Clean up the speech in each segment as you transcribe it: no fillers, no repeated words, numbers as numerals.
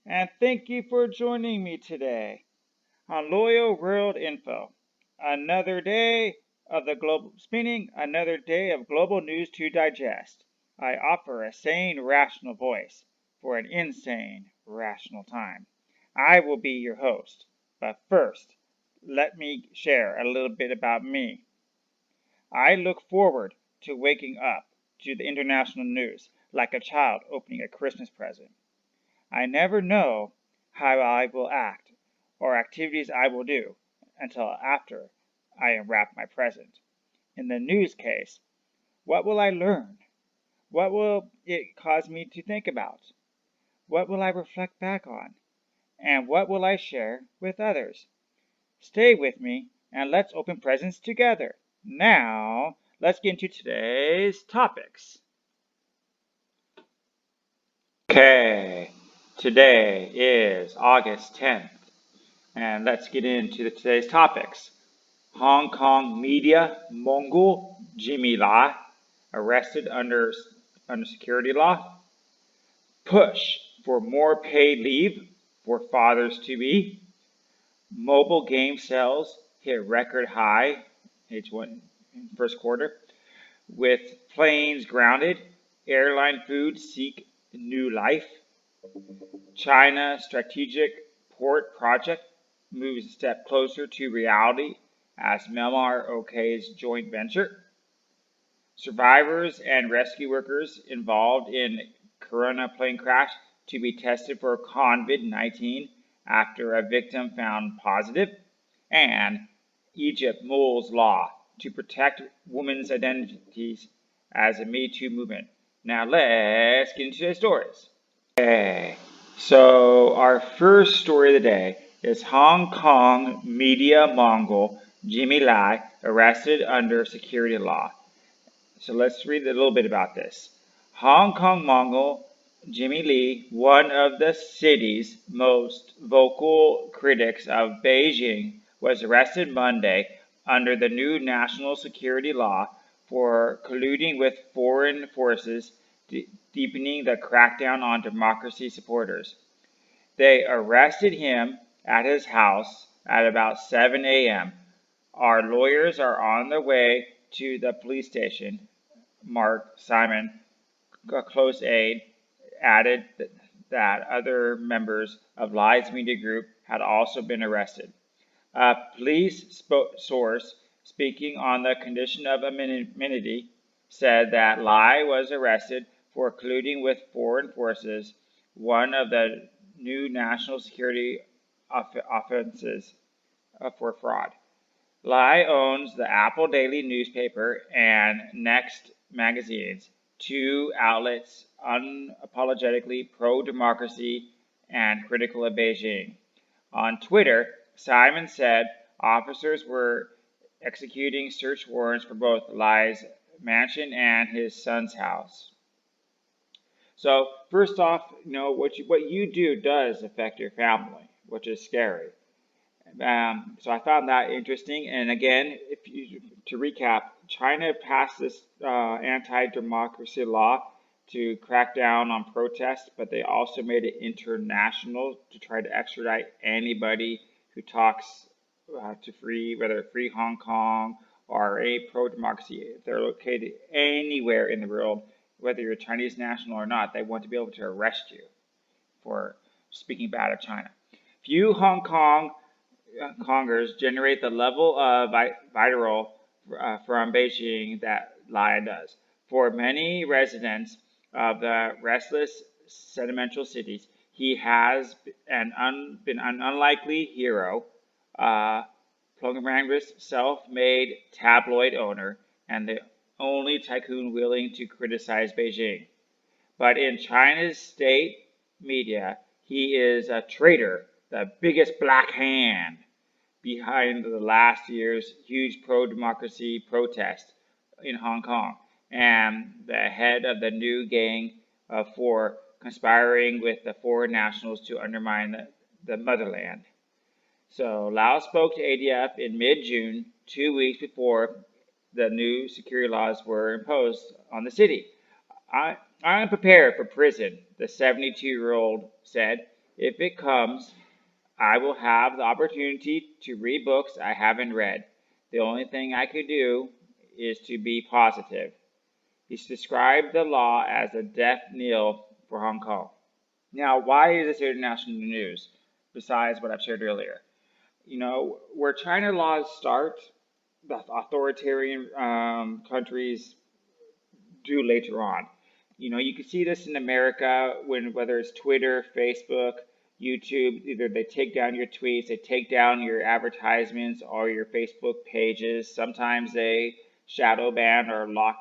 and thank you for joining me today on Loyal World Info. Another day of the global spinning, another day of global news to digest. I offer a sane, rational voice for an insane, rational time. I will be your host, but first, let me share a little bit about me. I look forward to waking up to the international news like a child opening a Christmas present. I never know how I will act or activities I will do until after I unwrap my present. In the news case, what will I learn? What will it cause me to think about? What will I reflect back on? And what will I share with others? Stay with me and let's open presents together. Now, let's get into today's topics. Okay, today is August 10th. And let's get into today's topics. Hong Kong media mogul Jimmy Lai arrested under security law. Push for more paid leave for fathers-to-be. Mobile game sales hit record high H1 first quarter. With planes grounded, airline foods seek new life. China strategic port project moves a step closer to reality as Myanmar okays joint venture. Survivors and rescue workers involved in Corona plane crash to be tested for convid-19 after a victim found positive. And Egypt mulls law to protect women's identities as a MeToo movement. Now let's get into the stories. Okay, so our first story of the day is Hong Kong media mogul Jimmy Lai arrested under security law. So let's read a little bit about this. Hong Kong mogul Jimmy Lai, one of the city's most vocal critics of Beijing, was arrested Monday under the new national security law for colluding with foreign forces, deepening the crackdown on democracy supporters. They arrested him at his house at about 7 a.m. Our lawyers are on their way to the police station, Mark Simon, a close aide, added that other members of Lai's media group had also been arrested. A police source speaking on the condition of immunity said that Lai was arrested for colluding with foreign forces, one of the new national security offenses for fraud. Lai owns the Apple Daily newspaper and Next magazines, two outlets unapologetically pro-democracy and critical of Beijing. On Twitter, Simon said officers were executing search warrants for both Lai's mansion and his son's house. So first off, what you do does affect your family, which is scary. So I found that interesting. And again, to recap, China passed this anti-democracy law to crack down on protests, but they also made it international to try to extradite anybody who talks to whether free Hong Kong or a pro-democracy. If they're located anywhere in the world, whether you're a Chinese national or not, they want to be able to arrest you for speaking bad of China. Few Hong Kongers generate the level of vitriol from Beijing that Lai does. For many residents of the restless sentimental cities, he has been an unlikely hero, propagandist, self-made tabloid owner, and the only tycoon willing to criticize Beijing. But in China's state media, he is a traitor, the biggest black hand behind the last year's huge pro-democracy protest in Hong Kong, and the head of the new gang of four conspiring with the foreign nationals to undermine the motherland. So Lau spoke to ADF in mid-June, 2 weeks before the new security laws were imposed on the city. I am prepared for prison, the 72-year-old said. If it comes, I will have the opportunity to read books I haven't read. The only thing I could do is to be positive. He's described the law as a death knell for Hong Kong. Now, why is this international news, besides what I've shared earlier? Where China laws start, the authoritarian countries do later on. You can see this in America whether it's Twitter, Facebook, YouTube, either they take down your tweets, they take down your advertisements or your Facebook pages. Sometimes they shadow ban or lock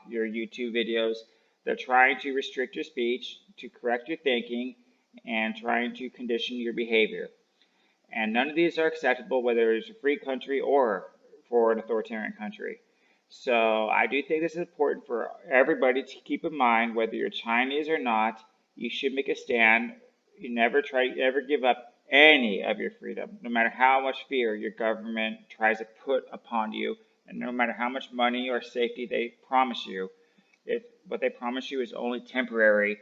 your YouTube videos. They're trying to restrict your speech, to correct your thinking, and trying to condition your behavior. And none of these are acceptable, whether it's a free country or for an authoritarian country. So I do think this is important for everybody to keep in mind, whether you're Chinese or not. You should make a stand. You never give up any of your freedom, no matter how much fear your government tries to put upon you, and no matter how much money or safety they promise you. What they promise you is only temporary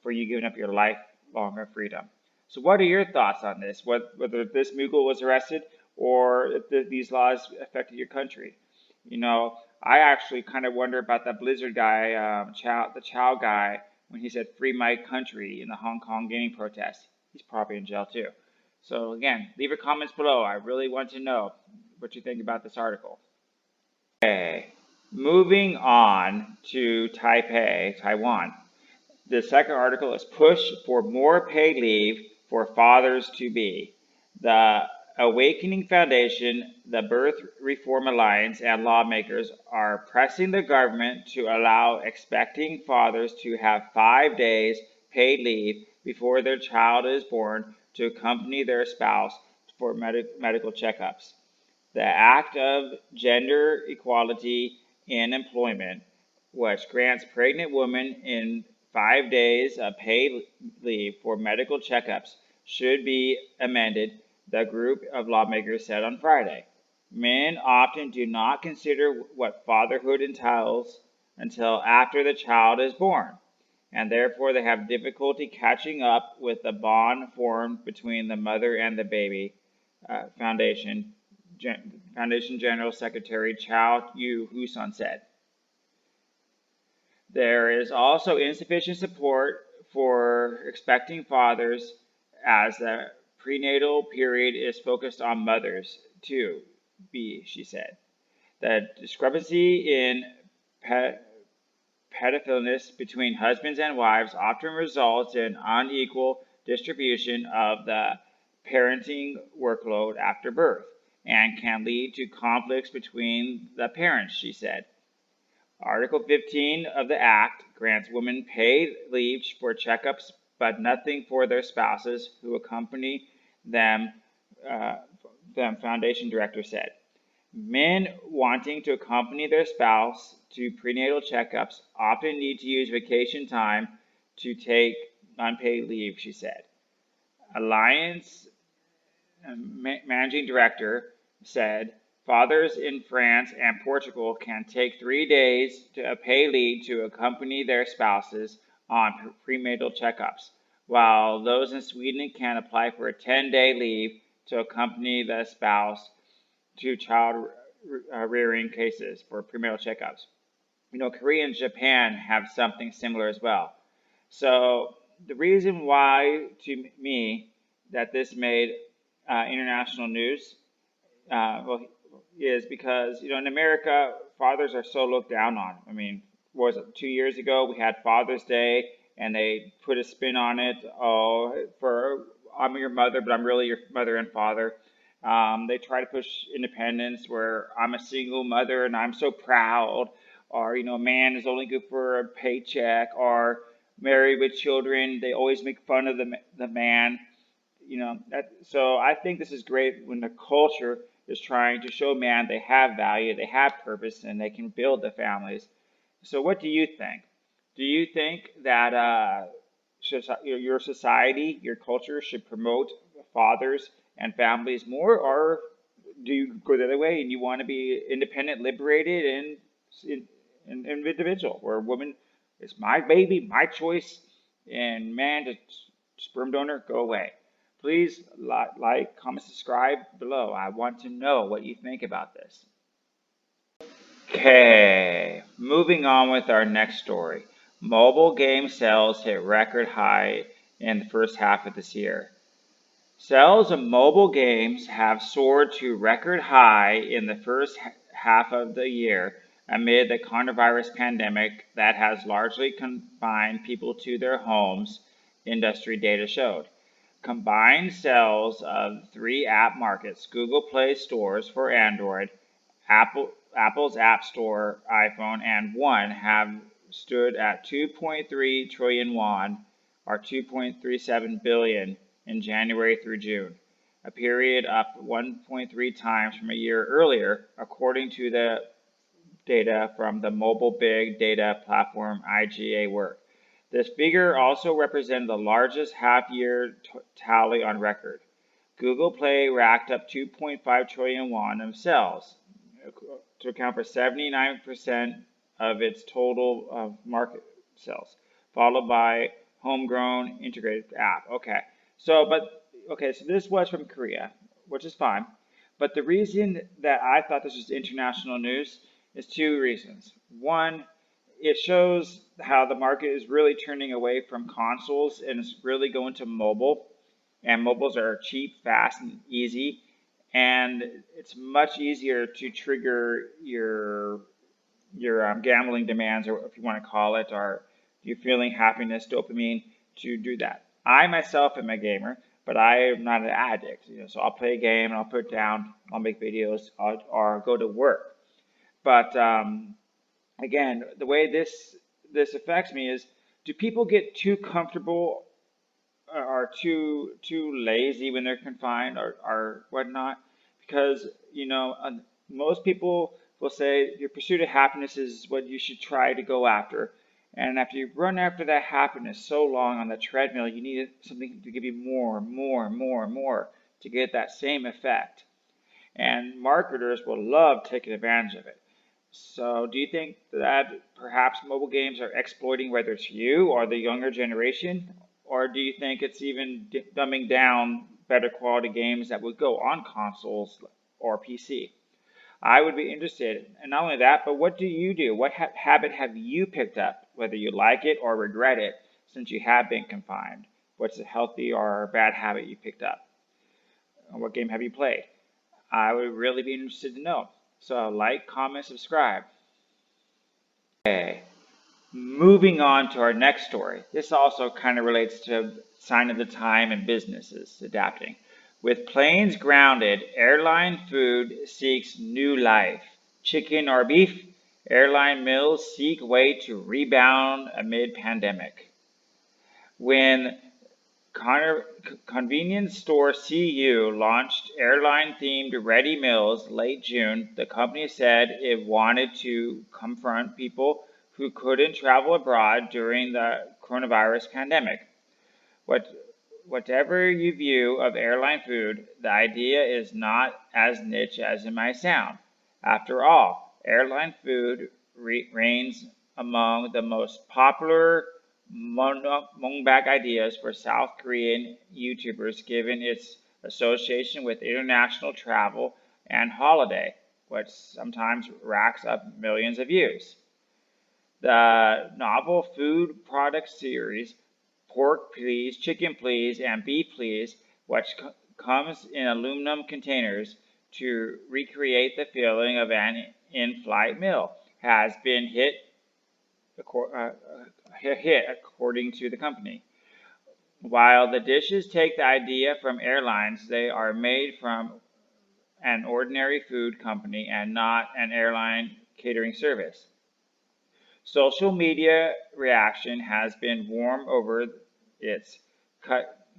for you giving up your lifelong freedom. So what are your thoughts on this? Whether this mogul was arrested or if these laws affected your country? I actually kind of wonder about that Blizzard guy, the Chow guy, when he said "free my country" in the Hong Kong gaming protest. He's probably in jail too. So again, leave your comments below. I really want to know what you think about this article. Okay, moving on to Taipei, Taiwan. The second article is "Push for More Paid Leave for Fathers-to-Be." The Awakening Foundation, the Birth Reform Alliance, and lawmakers are pressing the government to allow expecting fathers to have 5 days paid leave before their child is born to accompany their spouse for medical checkups. The Act of Gender Equality in Employment, which grants pregnant women in 5 days of paid leave for medical checkups, should be amended, the group of lawmakers said on Friday. Men often do not consider what fatherhood entails until after the child is born, and therefore they have difficulty catching up with the bond formed between the mother and the baby. Foundation General Secretary Chow Yu-Huson said. There is also insufficient support for expecting fathers as the prenatal period is focused on mothers, too, she said. The discrepancy in pedophileness between husbands and wives often results in unequal distribution of the parenting workload after birth and can lead to conflicts between the parents, she said. Article 15 of the Act grants women paid leave for checkups, but nothing for their spouses who accompany them, the foundation director said. Men wanting to accompany their spouse to prenatal checkups often need to use vacation time to take unpaid leave, she said. Alliance managing director said fathers in France and Portugal can take 3 days of paid leave to accompany their spouses on prenatal checkups, while those in Sweden can apply for a 10-day leave to accompany the spouse to child rearing cases for prenatal checkups. Korea and Japan have something similar as well. So the reason why, to me, that this made international news is because, in America, fathers are so looked down on. What was it, 2 years ago, we had Father's Day, and they put a spin on it. I'm your mother, but I'm really your mother and father. They try to push independence where I'm a single mother and I'm so proud. Or, a man is only good for a paycheck. Or married with children, they always make fun of the man. So I think this is great when the culture is trying to show man they have value, they have purpose, and they can build the families. So what do you think? Do you think that your society, your culture should promote fathers and families more, or do you go the other way and you want to be independent, liberated, and individual, where a woman, it's my baby, my choice, And man, the sperm donor, go away. Please like, comment, subscribe below. I want to know what you think about this. Okay, moving on with our next story. Mobile game sales hit record high in the first half of this year. Sales of mobile games have soared to record high in the first half of the year amid the coronavirus pandemic that has largely confined people to their homes, industry data showed. Combined sales of three app markets, Google Play stores for Android, Apple's App Store, iPhone, and One, have stood at 2.3 trillion won, or 2.37 billion, in January through June, a period up 1.3 times from a year earlier, according to the data from the mobile big data platform IGA Work. This figure also represented the largest half-year tally on record. Google Play racked up 2.5 trillion won of sales, to account for 79% of its total market sales, followed by homegrown integrated app. So this was from Korea, which is fine. But the reason that I thought this was international news is two reasons. One, it shows how the market is really turning away from consoles and is really going to mobile. And mobiles are cheap, fast, and easy. And it's much easier to trigger your gambling demands, or if you want to call it, or you're feeling happiness, dopamine, to do that. I myself am a gamer, but I am not an addict. So I'll play a game and I'll put it down, I'll make videos, or go to work. But again, the way this affects me is, do people get too comfortable or too lazy when they're confined or whatnot? Because most people will say your pursuit of happiness is what you should try to go after. And after you run after that happiness so long on the treadmill, you need something to give you more to get that same effect. And marketers will love taking advantage of it. So do you think that perhaps mobile games are exploiting, whether it's you or the younger generation? Or do you think it's even dumbing down better quality games that would go on consoles or PC? I would be interested. And not only that, but what do you do? What habit have you picked up, whether you like it or regret it, since you have been confined? What's a healthy or bad habit you picked up? What game have you played? I would really be interested to know. So like, comment, subscribe. Okay. Moving on to our next story. This also kind of relates to sign of the time and businesses adapting. With planes grounded, airline food seeks new life. Chicken or beef? Airline mills seek way to rebound amid pandemic. When convenience store CU launched airline-themed ready meals late June, the company said it wanted to confront people who couldn't travel abroad during the coronavirus pandemic. Whatever you view of airline food, the idea is not as niche as it might sound. After all, airline food reigns among the most popular mukbang ideas for South Korean YouTubers, given its association with international travel and holiday, which sometimes racks up millions of views. The novel food product series, Pork Please, Chicken Please, and Beef Please, which comes in aluminum containers to recreate the feeling of an in-flight meal, has been hit according to the company. While the dishes take the idea from airlines, they are made from an ordinary food company and not an airline catering service. Social media reaction has been warm over its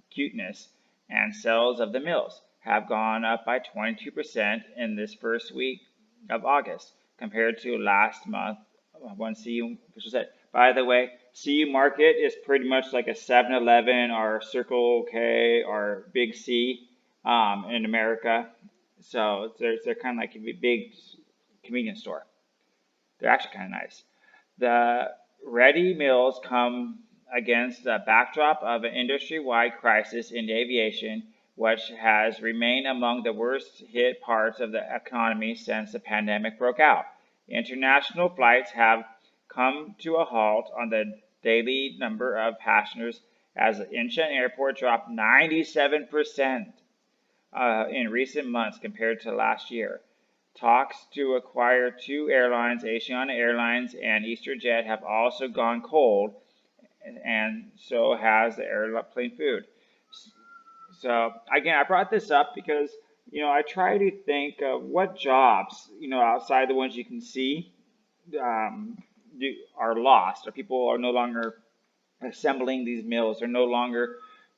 cuteness, and sales of the meals have gone up by 22% in this first week of August compared to last month when CU official said. By the way, CU Market is pretty much like a 7-Eleven or Circle K or Big C in America. So they're kind of like a big convenience store. They're actually kind of nice. The ready meals come against the backdrop of an industry-wide crisis in aviation, which has remained among the worst hit parts of the economy since the pandemic broke out. International flights have come to a halt on the daily number of passengers as the Incheon airport dropped 97% in recent months compared to last year. Talks to acquire two airlines, Asiana Airlines and EasterJet, have also gone cold, and so has the airplane food. So again, I brought this up because I try to think of what jobs outside the ones you can see are lost, or people are no longer assembling these mills, they're no longer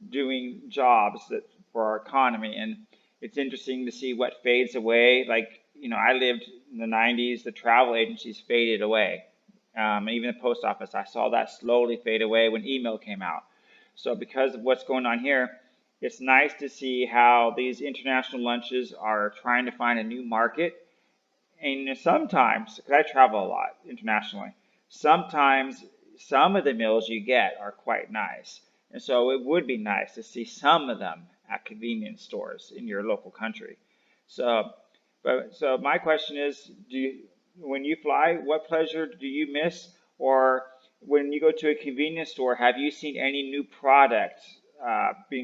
doing jobs for our economy, and it's interesting to see what fades away. Like I lived in the 90s, the travel agencies faded away. Even the post office, I saw that slowly fade away when email came out. So because of what's going on here, it's nice to see how these international lunches are trying to find a new market. And sometimes, because I travel a lot internationally, sometimes some of the meals you get are quite nice. And so it would be nice to see some of them at convenience stores in your local country. So my question is, when you fly, what pleasure do you miss? Or when you go to a convenience store, have you seen any new product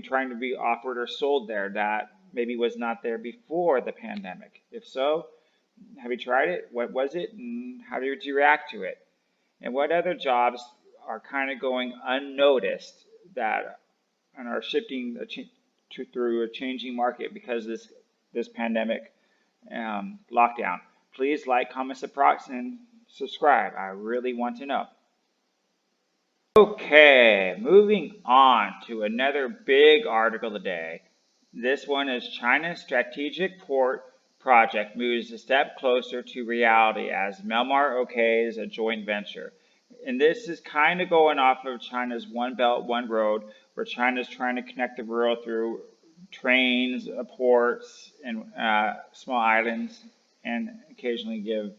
trying to be offered or sold there that maybe was not there before the pandemic? If so, have you tried it? What was it, and how did you react to it? And what other jobs are kind of going unnoticed that and are shifting through a changing market because of this pandemic lockdown? Please like, comment, and subscribe. I really want to know. Okay, moving on to another big article today. This one is China's strategic port project moves a step closer to reality as Myanmar okays a joint venture. And this is kind of going off of China's One Belt, One Road, where China's trying to connect the world through trains, ports, and small islands, and occasionally give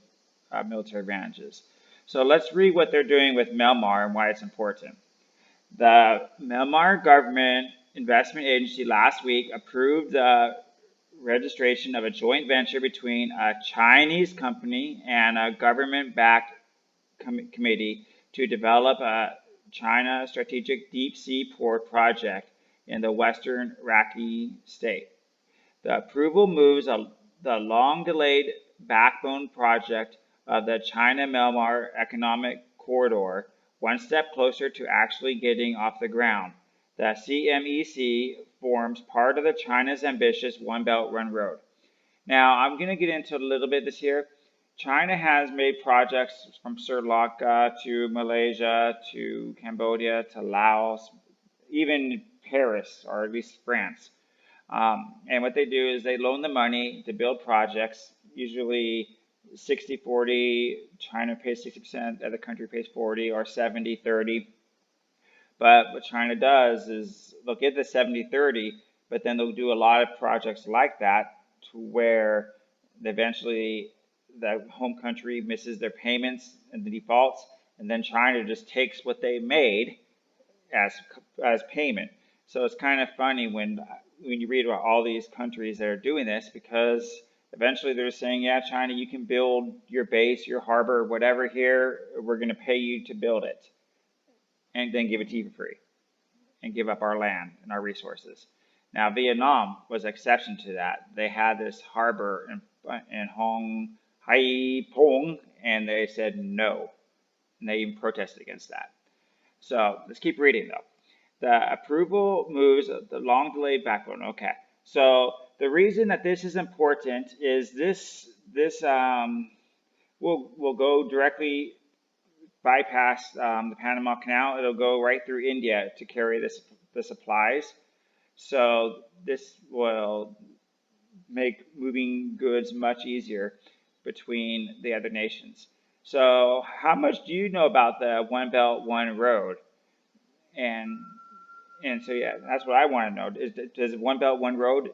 military advantages. So let's read what they're doing with Myanmar and why it's important. The Myanmar Government Investment Agency last week approved the registration of a joint venture between a Chinese company and a government-backed committee to develop a China strategic deep sea port project in the western Rakhine state. The approval moves the long-delayed backbone project of the China-Myanmar Economic Corridor one step closer to actually getting off the ground. The CMEC forms part of the China's ambitious One Belt, One Road. Now, I'm going to get into a little bit this here. China has made projects from Sri Lanka to Malaysia to Cambodia to Laos, even Paris, or at least France. And what they do is they loan the money to build projects, usually 60-40, China pays 60%, the other country pays 40, or 70-30. But what China does is they'll get the 70-30, but then they'll do a lot of projects like that to where eventually the home country misses their payments and the defaults, and then China just takes what they made as payment. So it's kind of funny when you read about all these countries that are doing this, because eventually they're saying, yeah, China, you can build your base, your harbor, whatever here, we're going to pay you to build it, and then give it to you for free, and give up our land and our resources. Now, Vietnam was an exception to that. They had this harbor in Hong Hai Pong, and they said no, and they even protested against that. So let's keep reading, though. The approval moves the long delayed backbone. Okay, so the reason that this is important is this will go directly bypass the Panama Canal. It'll go right through India to carry the supplies. So this will make moving goods much easier between the other nations. So how much do you know about the One Belt, One Road? And so, yeah, that's what I want to know. Does One Belt, One Road,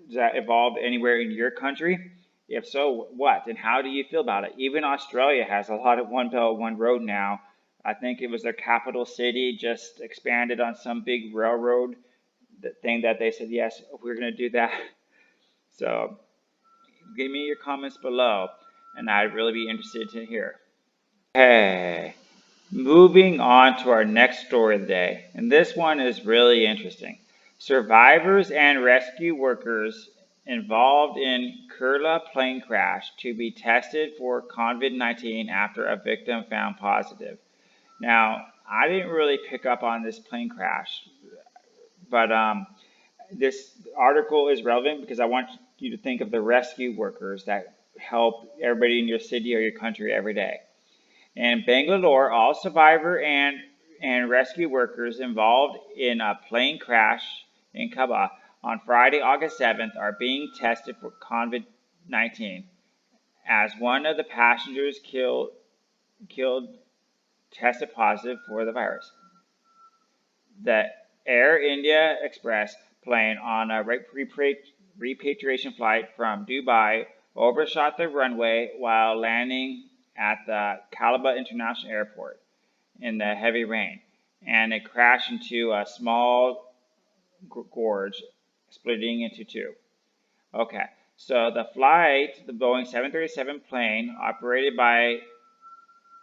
does that evolve anywhere in your country? If so, what? And how do you feel about it? Even Australia has a lot of One Belt, One Road now I think it was their capital city just expanded on some big railroad thing that they said, yes, we're going to do that. So give me your comments below, and I'd really be interested to hear. Okay, moving on to our next story of the day, and this one is really interesting. Survivors and rescue workers involved in Kerala plane crash to be tested for COVID-19 after a victim found positive. Now, I didn't really pick up on this plane crash, but this article is relevant because I want you to think of the rescue workers that help everybody in your city or your country every day. In Bangalore, all survivor and rescue workers involved in a plane crash in Kaba on Friday, August 7th, are being tested for COVID-19 as one of the passengers killed tested positive for the virus. The Air India Express plane on a repatriation flight from Dubai overshot the runway while landing at the Calabar International Airport in the heavy rain, and it crashed into a small gorge, splitting into two. Okay, so the flight, the Boeing 737 plane, operated by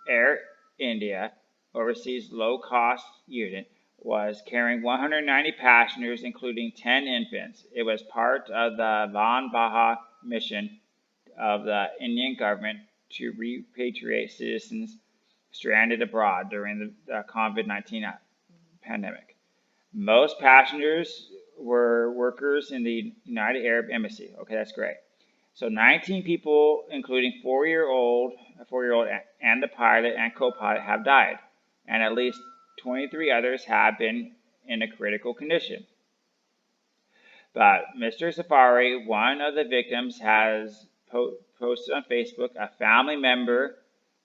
Air India, overseas low-cost unit, was carrying 190 passengers, including 10 infants. It was part of the Van Baha mission of the Indian government to repatriate citizens stranded abroad during the COVID-19 pandemic. Most passengers were workers in the United Arab Embassy. Okay, that's great. So 19 people, including a 4-year-old and the pilot and co-pilot, have died, and at least 23 others have been in a critical condition. But Mr. Safari, one of the victims, has posted on Facebook a family member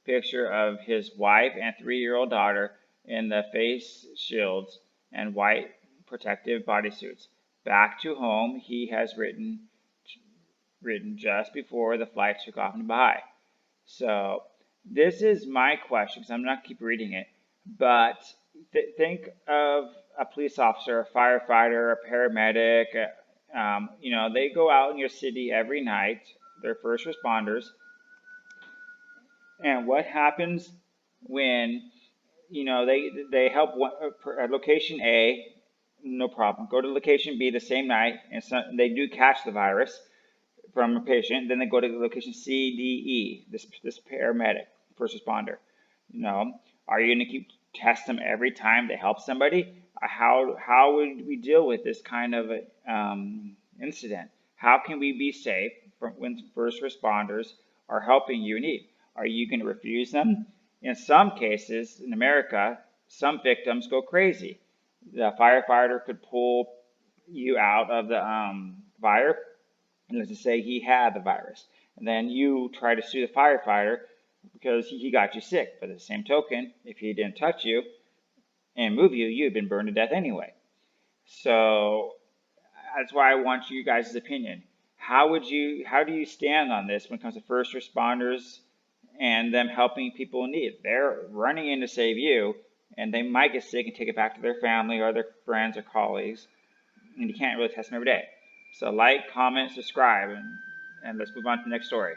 picture of his wife and 3-year-old daughter in the face shields and white protective bodysuits. Back to home, he has written just before the flight took off in Dubai. So this is my question, because I'm not keep reading it, but think of a police officer, a firefighter, a paramedic. They go out in your city every night. They're first responders. And what happens when they help location A, no problem. Go to location B the same night, and so they do catch the virus from a patient. Then they go to location C, D, E. This paramedic, first responder. Are you going to keep test them every time they help somebody? How would we deal with this kind of incident? How can we be safe when first responders are helping you in need? Are you going to refuse them? In some cases, in America, some victims go crazy. The firefighter could pull you out of the fire, and let's just say he had the virus. And then you try to sue the firefighter because he got you sick. But at the same token, if he didn't touch you and move you, you'd been burned to death anyway. So that's why I want you guys' opinion. How do you stand on this when it comes to first responders and them helping people in need? They're running in to save you, and they might get sick and take it back to their family or their friends or colleagues, and you can't really test them every day. So like, comment, subscribe, and let's move on to the next story.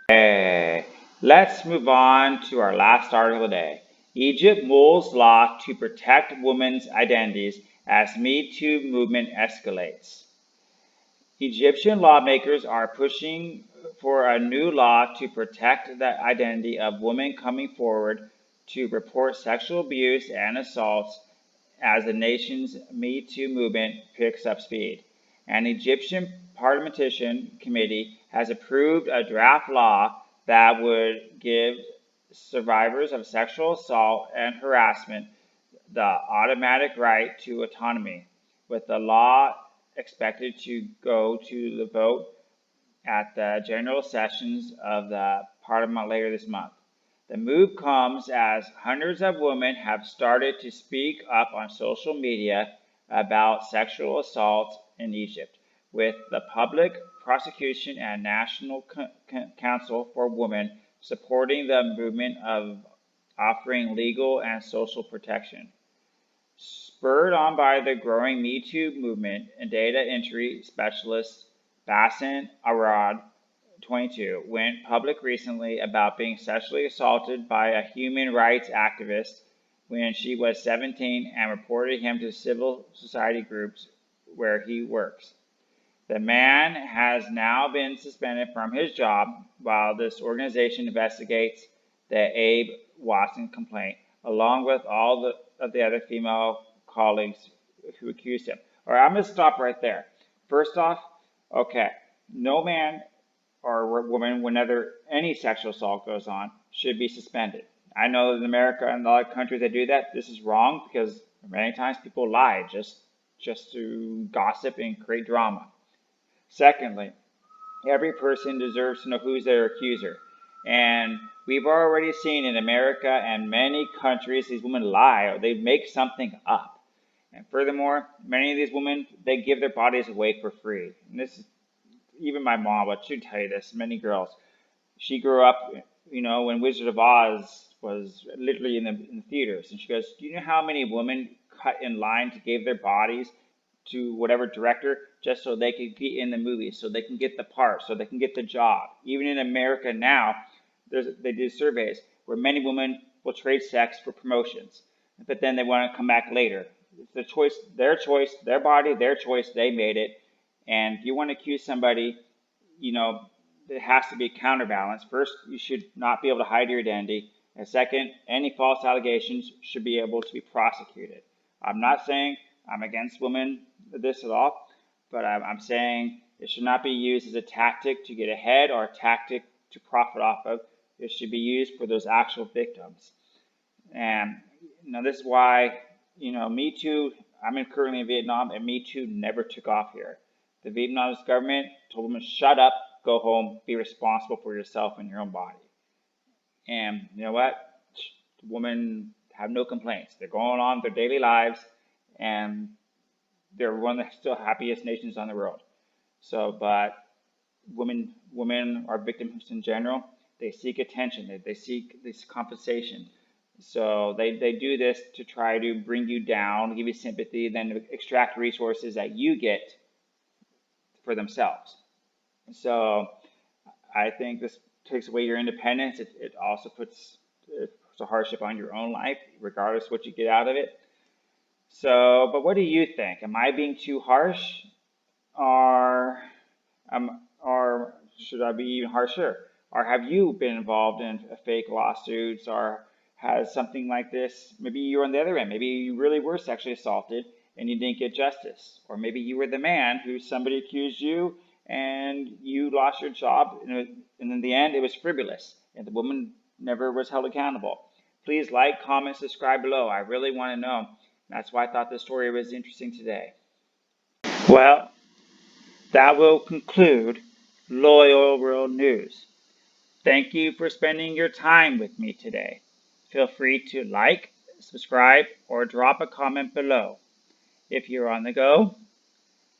Okay, let's move on to our last article of the day. Egypt mulls law to protect women's identities as MeToo movement escalates. Egyptian lawmakers are pushing for a new law to protect the identity of women coming forward to report sexual abuse and assaults as the nation's MeToo movement picks up speed. An Egyptian parliamentarian committee has approved a draft law that would give survivors of sexual assault and harassment the automatic right to autonomy, with the law expected to go to the vote at the general sessions of the parliament later this month. The move comes as hundreds of women have started to speak up on social media about sexual assault in Egypt, with the Public Prosecution and National Council for Women supporting the movement of offering legal and social protection. Spurred on by the growing MeToo movement, and data entry specialist Bassem Arad, 22, went public recently about being sexually assaulted by a human rights activist when she was 17 and reported him to civil society groups where he works. The man has now been suspended from his job while this organization investigates the Abe Watson complaint, along with all of the other female colleagues who accused him. All right, I'm going to stop right there. First off, okay, no man or woman, whenever any sexual assault goes on, should be suspended. I know in America and a lot of countries that do that, this is wrong because many times people lie just to gossip and create drama. Secondly, every person deserves to know who's their accuser. And we've already seen in America and many countries these women lie or they make something up. And furthermore, many of these women, they give their bodies away for free. And this is even my mom, but she'd tell you this, many girls. She grew up, when Wizard of Oz was literally in the theaters. And she goes, do you know how many women cut in line to give their bodies to whatever director just so they could be in the movie, so they can get the part, so they can get the job? Even in America now, they do surveys where many women will trade sex for promotions, but then they want to come back later. It's the choice, their body, their choice, they made it. And if you want to accuse somebody, it has to be counterbalanced. First, you should not be able to hide your identity. And second, any false allegations should be able to be prosecuted. I'm not saying I'm against women this at all, but I'm saying it should not be used as a tactic to get ahead or a tactic to profit off of. It should be used for those actual victims. And this is why, MeToo, I'm currently in Vietnam, and MeToo never took off here. The Vietnamese government told women, shut up, go home, be responsible for yourself and your own body. And you know what? Women have no complaints. They're going on their daily lives, and they're one of the still happiest nations on the world. But women are victims in general. They seek attention. They seek this compensation. So they do this to try to bring you down, give you sympathy, then extract resources that you get for themselves. So I think this takes away your independence. It also puts a hardship on your own life, regardless of what you get out of it. So, but what do you think? Am I being too harsh, or should I be even harsher? Or have you been involved in fake lawsuits, or has something like this? Maybe you were on the other end. Maybe you really were sexually assaulted and you didn't get justice. Or maybe you were the man who somebody accused you and you lost your job, and in the end it was frivolous and the woman never was held accountable. Please like, comment, subscribe below. I really want to know. That's why I thought this story was interesting today. Well, that will conclude Loyal World News. Thank you for spending your time with me today. Feel free to like, subscribe, or drop a comment below. If you're on the go,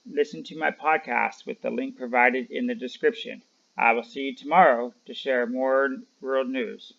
listen to my podcast with the link provided in the description. I will see you tomorrow to share more world news.